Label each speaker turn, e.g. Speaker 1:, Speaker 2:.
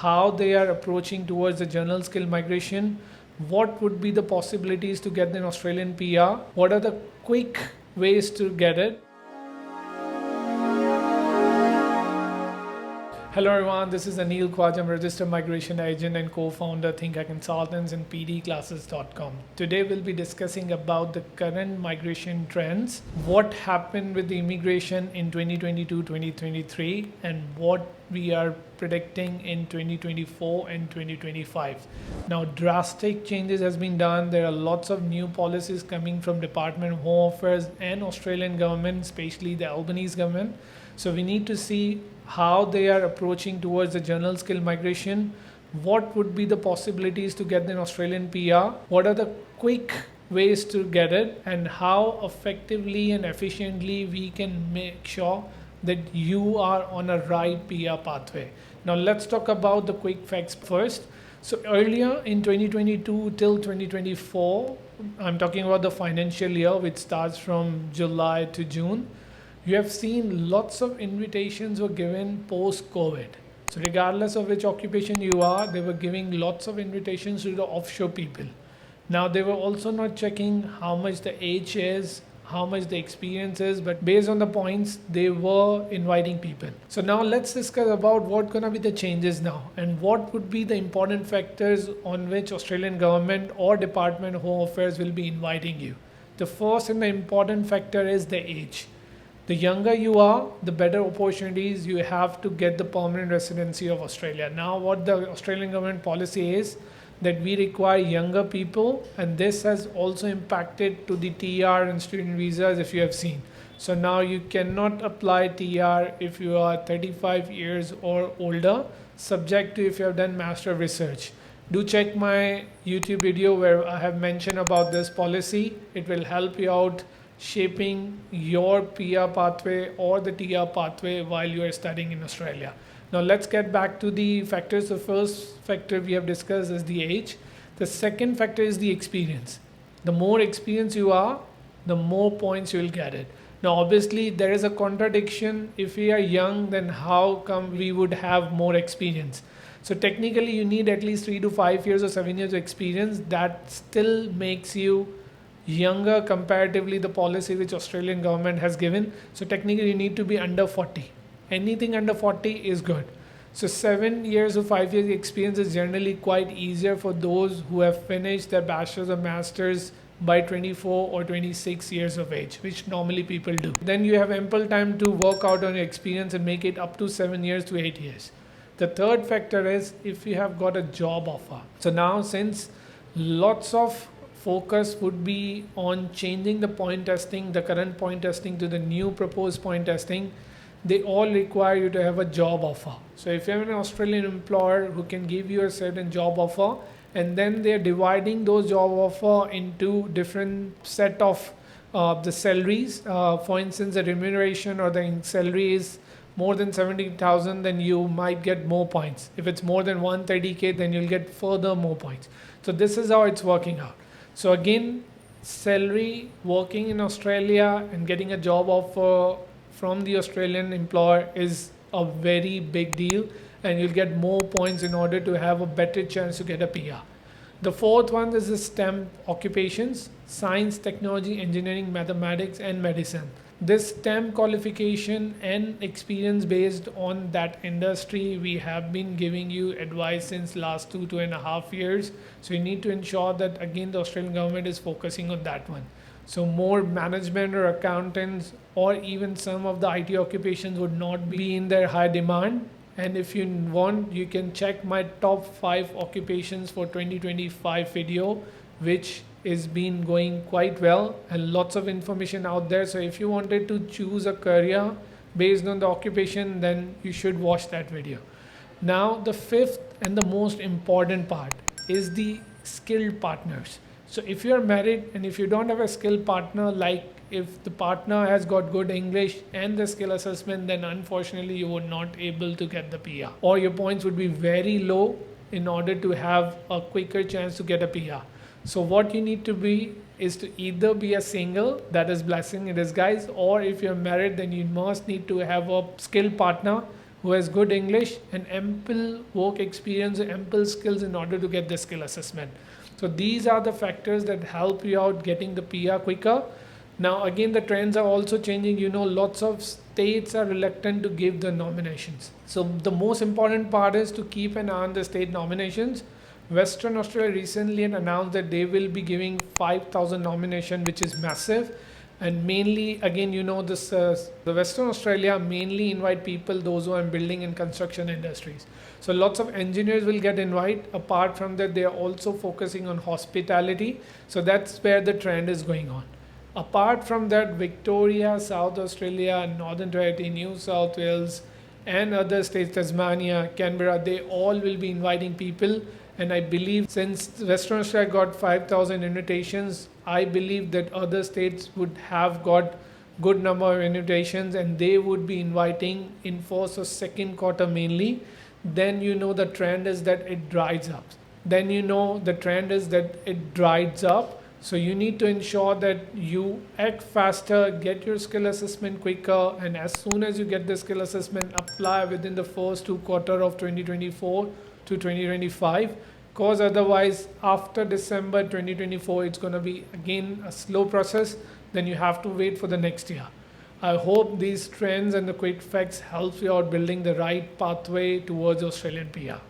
Speaker 1: how they are approaching towards the general skill migration, what would be the possibilities to get an Australian PR, what are the quick ways to get it. Hello everyone, this is Anil Kwaj. I'm a registered migration agent and co-founder Thinker Consultants and pdclasses.com. Today we'll be discussing about the current migration trends, what happened with the immigration in 2022-2023 and what we are predicting in 2024 and 2025. Now drastic changes has been done. There are lots of new policies coming from Department of Home Affairs and Australian government, especially the Albanese government. So we need to see how they are approaching towards the general skill migration, what would be the possibilities to get an Australian PR, what are the quick ways to get it, and how effectively and efficiently we can make sure that you are on a right PR pathway. Now let's talk about the quick facts first. So earlier in 2022 till 2024, I'm talking about the financial year which starts from July to June, you have seen lots of invitations were given post-COVID. So regardless of which occupation you are, they were giving lots of invitations to the offshore people. Now they were also not checking how much the age is, how much the experience is, but based on the points, they were inviting people. So now let's discuss about what gonna be the changes now and what would be the important factors on which Australian government or Department of Home Affairs will be inviting you. The first and the important factor is the age. The younger you are, the better opportunities you have to get the permanent residency of Australia. Now what the Australian government policy is that we require younger people, and this has also impacted to the TR and student visas if you have seen. So now you cannot apply TR if you are 35 years or older, subject to if you have done Master of Research. Do check my YouTube video where I have mentioned about this policy. It will help you out shaping your PR pathway or the TR pathway while you are studying in Australia. Now let's get back to the factors. The first factor we have discussed is the age. The second factor is the experience. The more experienced you are, the more points you will get it. Now obviously there is a contradiction. If we are young, then how come we would have more experience? So technically you need at least 3 to 5 years or 7 years of experience. That still makes you younger comparatively the policy which Australian government has given. So technically you need to be under 40. Anything under 40 is good. So 7 years or 5 years experience is generally quite easier for those who have finished their bachelor's or master's by 24 or 26 years of age, which normally people do. Then you have ample time to work out on your experience and make it up to 7 years to 8 years. The third factor is if you have got a job offer. So now since lots of focus would be on changing the point testing, the current point testing to the new proposed point testing, they all require you to have a job offer. So if you have an Australian employer who can give you a certain job offer, and then they're dividing those job offer into different set of the salaries. For instance, the remuneration or the salary is more than 70,000, then you might get more points. If it's more than 130K, then you'll get further more points. So this is how it's working out. So again, salary, working in Australia and getting a job offer from the Australian employer is a very big deal, and you'll get more points in order to have a better chance to get a PR. The fourth one is the STEM occupations: science, technology, engineering, mathematics, and medicine. This STEM qualification and experience based on that industry, we have been giving you advice since last 2.5 years. So you need to ensure that again the Australian government is focusing on that one. So more management or accountants or even some of the IT occupations would not be in their high demand. And if you want, you can check my top 5 occupations for 2025 video, which is been going quite well and lots of information out there. So if you wanted to choose a career based on the occupation, then you should watch that video. Now the fifth and the most important part is the skilled partners. So if you are married and if you don't have a skilled partner, like if the partner has got good English and the skill assessment, then unfortunately you would not able to get the PR, or your points would be very low in order to have a quicker chance to get a PR. So what you need to be is to either be a single, that is blessing in disguise, or if you're married, then you must need to have a skilled partner who has good English and ample work experience, ample skills in order to get the skill assessment. So these are the factors that help you out getting the PR quicker. Now again, the trends are also changing. Lots of states are reluctant to give the nominations. So the most important part is to keep an eye on the state nominations. Western Australia recently announced that they will be giving 5,000 nomination, which is massive. And mainly, again, the Western Australia mainly invite people, those who are in building and construction industries. So lots of engineers will get invited. Apart from that, they are also focusing on hospitality. So that's where the trend is going on. Apart from that, Victoria, South Australia, Northern Territory, New South Wales, and other states, Tasmania, Canberra, they all will be inviting people. And I believe since Western Australia got 5,000 invitations, I believe that other states would have got good number of invitations and they would be inviting in first or second quarter mainly. Then the trend is that it dries up. So you need to ensure that you act faster, get your skill assessment quicker, and as soon as you get the skill assessment, apply within the first 2 quarters of 2024 to 2025. Because otherwise, after December 2024, it's going to be again a slow process. Then you have to wait for the next year. I hope these trends and the quick facts helps you out building the right pathway towards Australian PR.